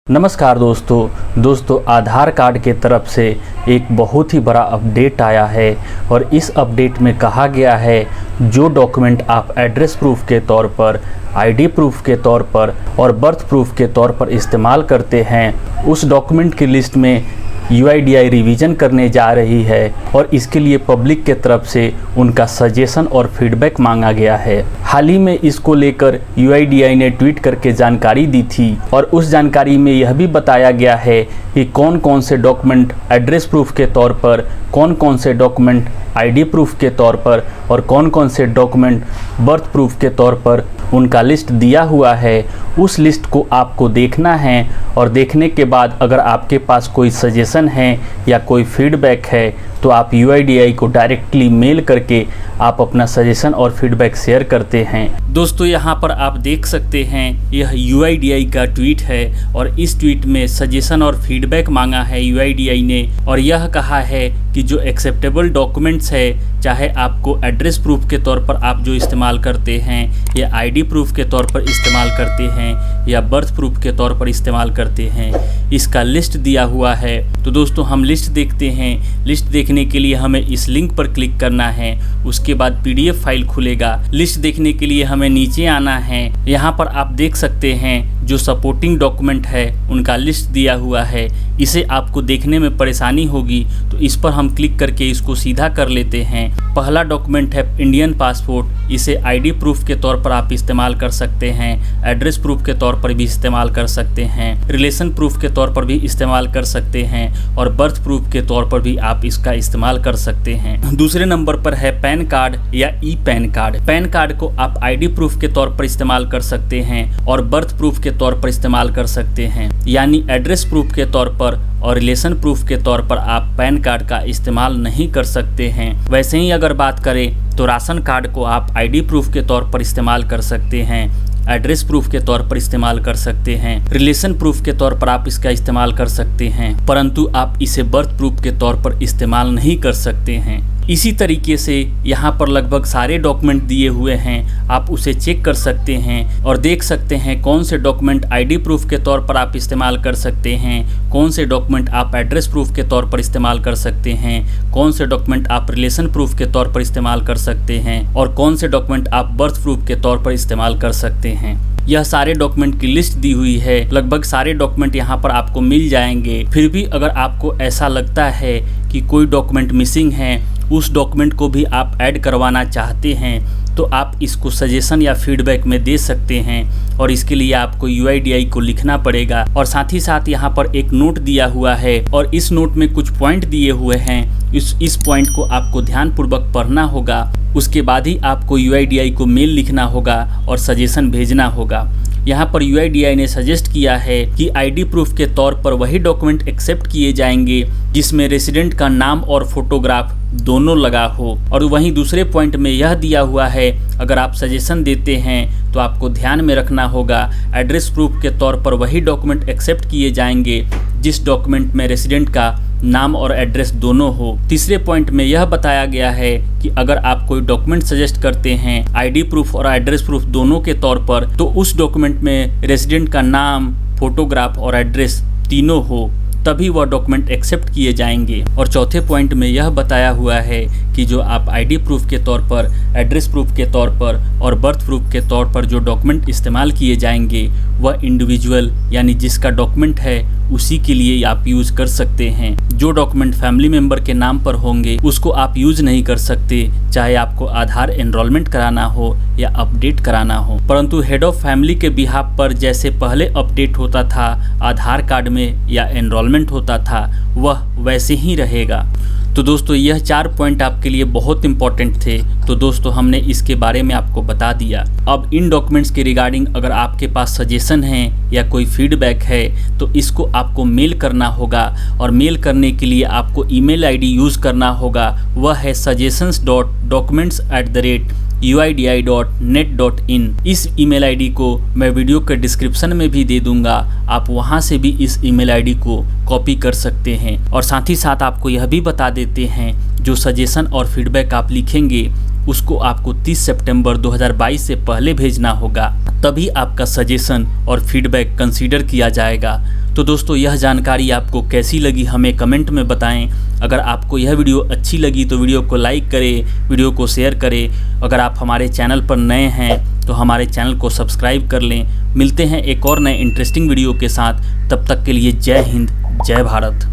नमस्कार दोस्तों आधार कार्ड के तरफ से एक बहुत ही बड़ा अपडेट आया है और इस अपडेट में कहा गया है जो डॉक्यूमेंट आप एड्रेस प्रूफ के तौर पर, आईडी प्रूफ के तौर पर और बर्थ प्रूफ के तौर पर इस्तेमाल करते हैं उस डॉक्यूमेंट की लिस्ट में UIDAI रिवीजन करने जा रही है और इसके लिए पब्लिक के तरफ से उनका सजेशन और फीडबैक मांगा गया है। हाल ही में इसको लेकर UIDAI ने ट्वीट करके जानकारी दी थी और उस जानकारी में यह भी बताया गया है कि कौन कौन से डॉक्यूमेंट एड्रेस प्रूफ के तौर पर, कौन कौन से डॉक्यूमेंट आईडी प्रूफ के तौर पर और कौन कौन से डॉक्यूमेंट बर्थ प्रूफ के तौर पर उनका लिस्ट दिया हुआ है। उस लिस्ट को आपको देखना है और देखने के बाद अगर आपके पास कोई सजेशन है या कोई फीडबैक है तो आप UIDAI को डायरेक्टली मेल करके आप अपना सजेशन और फीडबैक शेयर करते हैं। दोस्तों यहाँ पर आप देख सकते हैं यह UIDAI का ट्वीट है और इस ट्वीट में सजेशन और फीडबैक मांगा है UIDAI ने और यह कहा है कि जो एक्सेप्टेबल डॉक्यूमेंट्स है, चाहे आपको एड्रेस प्रूफ के तौर पर आप जो इस्तेमाल करते हैं या आईडी प्रूफ के तौर पर इस्तेमाल करते हैं या बर्थ प्रूफ के तौर पर इस्तेमाल करते हैं, इसका लिस्ट दिया हुआ है। तो दोस्तों हम लिस्ट देखते हैं। लिस्ट देखने के लिए हमें इस लिंक पर क्लिक करना है, उसके बाद PDF फाइल खुलेगा। लिस्ट देखने के लिए हमें नीचे आना है। यहाँ पर आप देख सकते हैं जो सपोर्टिंग डॉक्यूमेंट है उनका लिस्ट दिया हुआ है। इसे आपको देखने में परेशानी होगी तो इस पर हम क्लिक करके इसको सीधा कर लेते हैं। पहला डॉक्यूमेंट है इंडियन पासपोर्ट। इसे आईडी प्रूफ के तौर पर आप इस्तेमाल कर सकते हैं, एड्रेस प्रूफ के तौर पर भी इस्तेमाल कर सकते हैं, रिलेशन प्रूफ के तौर पर भी इस्तेमाल कर सकते हैं और बर्थ प्रूफ के तौर पर भी आप इसका इस्तेमाल कर सकते हैं। दूसरे नंबर पर है पैन कार्ड या पैन कार्ड। पैन कार्ड को आप आईडी प्रूफ के तौर पर इस्तेमाल कर सकते हैं और बर्थ प्रूफ के तौर पर इस्तेमाल कर सकते हैं, यानी एड्रेस प्रूफ के तौर पर और रिलेशन प्रूफ के तौर पर आप पैन कार्ड का इस्तेमाल नहीं कर सकते हैं। वैसे ही अगर बात करें तो राशन कार्ड को आप आईडी प्रूफ के तौर पर इस्तेमाल कर सकते हैं, एड्रेस प्रूफ के तौर पर इस्तेमाल कर सकते हैं, रिलेशन प्रूफ के तौर पर आप इसका इस्तेमाल कर सकते हैं, परंतु आप इसे बर्थ प्रूफ के तौर पर इस्तेमाल नहीं कर सकते हैं। इसी तरीके से यहाँ पर लगभग सारे डॉक्यूमेंट दिए हुए हैं, आप उसे चेक कर सकते हैं और देख सकते हैं कौन से डॉक्यूमेंट आईडी प्रूफ के तौर पर आप इस्तेमाल कर सकते हैं, कौन से डॉक्यूमेंट आप एड्रेस प्रूफ के तौर पर इस्तेमाल कर सकते हैं, कौन से डॉक्यूमेंट आप रिलेशन प्रूफ के तौर पर इस्तेमाल कर सकते हैं और कौन से डॉक्यूमेंट आप बर्थ प्रूफ के तौर पर इस्तेमाल कर सकते हैं। यह सारे डॉक्यूमेंट की लिस्ट दी हुई है। लगभग सारे डॉक्यूमेंट यहाँ पर आपको मिल जाएंगे। फिर भी अगर आपको ऐसा लगता है कि कोई डॉक्यूमेंट मिसिंग है, उस डॉक्यूमेंट को भी आप ऐड करवाना चाहते हैं तो आप इसको सजेशन या फीडबैक में दे सकते हैं और इसके लिए आपको UIDAI को लिखना पड़ेगा और साथ ही साथ यहाँ पर एक नोट दिया हुआ है और इस नोट में कुछ पॉइंट दिए हुए हैं। इस पॉइंट को आपको ध्यानपूर्वक पढ़ना होगा, उसके बाद ही आपको UIDAI को मेल लिखना होगा और सजेशन भेजना होगा। यहाँ पर UIDAI ने सजेस्ट किया है कि आईडी प्रूफ के तौर पर वही डॉक्यूमेंट एक्सेप्ट किए जाएंगे जिसमें रेसिडेंट का नाम और फोटोग्राफ दोनों लगा हो। और वहीं दूसरे पॉइंट में यह दिया हुआ है अगर आप सजेशन देते हैं तो आपको ध्यान में रखना होगा एड्रेस प्रूफ के तौर पर वही डॉक्यूमेंट एक्सेप्ट किए जाएंगे जिस डॉक्यूमेंट में रेसिडेंट का नाम और एड्रेस दोनों हो। तीसरे पॉइंट में यह बताया गया है कि अगर आप कोई डॉक्यूमेंट सजेस्ट करते हैं आईडी प्रूफ और एड्रेस प्रूफ दोनों के तौर पर तो उस डॉक्यूमेंट में रेसिडेंट का नाम, फोटोग्राफ और एड्रेस तीनों हो, तभी वह डॉक्यूमेंट एक्सेप्ट किए जाएंगे। और चौथे पॉइंट में यह बताया हुआ है कि जो आप आईडी प्रूफ के तौर पर, एड्रेस प्रूफ के तौर पर और बर्थ प्रूफ के तौर पर जो डॉक्यूमेंट इस्तेमाल किए जाएंगे वह इंडिविजुअल यानी जिसका डॉक्यूमेंट है उसी के लिए आप यूज़ कर सकते हैं। जो डॉक्यूमेंट फैमिली मेम्बर के नाम पर होंगे उसको आप यूज़ नहीं कर सकते, चाहे आपको आधार एनरोलमेंट कराना हो या अपडेट कराना हो। परंतु हेड ऑफ फैमिली के बिहाफ पर जैसे पहले अपडेट होता था आधार कार्ड में या एनरोलमेंट होता था वह वैसे ही रहेगा। तो दोस्तों यह 4 पॉइंट आपके लिए बहुत इंपॉर्टेंट थे, तो दोस्तों हमने इसके बारे में आपको बता दिया। अब इन डॉक्यूमेंट्स के रिगार्डिंग अगर आपके पास सजेशन है या कोई फीडबैक है तो इसको आपको मेल करना होगा और मेल करने के लिए आपको ईमेल आईडी यूज़ करना होगा, वह है suggestions.documents@uidi.net.in। इस ईमेल आईडी को मैं वीडियो के डिस्क्रिप्शन में भी दे दूंगा, आप वहां से भी इस ईमेल आईडी को कॉपी कर सकते हैं। और साथ ही साथ आपको यह भी बता देते हैं जो सजेशन और फीडबैक आप लिखेंगे उसको आपको 30 सितंबर 2022 से पहले भेजना होगा, तभी आपका सजेशन और फीडबैक कंसीडर किया जाएगा। तो दोस्तों यह जानकारी आपको कैसी लगी हमें कमेंट में बताएं। अगर आपको यह वीडियो अच्छी लगी तो वीडियो को लाइक करें, वीडियो को शेयर करें। अगर आप हमारे चैनल पर नए हैं तो हमारे चैनल को सब्सक्राइब कर लें। मिलते हैं एक और नए इंटरेस्टिंग वीडियो के साथ, तब तक के लिए जय हिंद, जय भारत।